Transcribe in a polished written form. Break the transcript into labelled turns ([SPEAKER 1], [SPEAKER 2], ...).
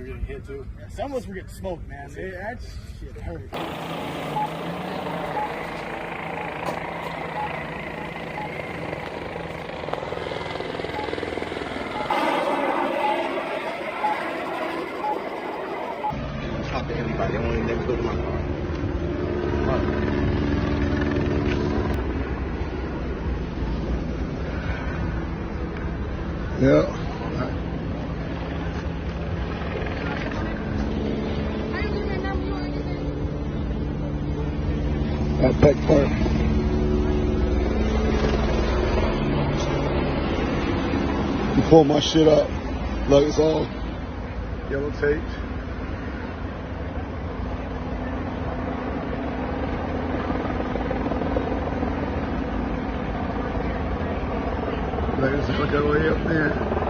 [SPEAKER 1] You're getting hit too.
[SPEAKER 2] Yeah, some of us were getting smoked, man. That shit hurt.
[SPEAKER 3] Talk to everybody. I want to never go to my car.
[SPEAKER 4] Yeah. At Peck Park. You pull my shit up. Look, it's all yellow tape. Like, it's like that way up there.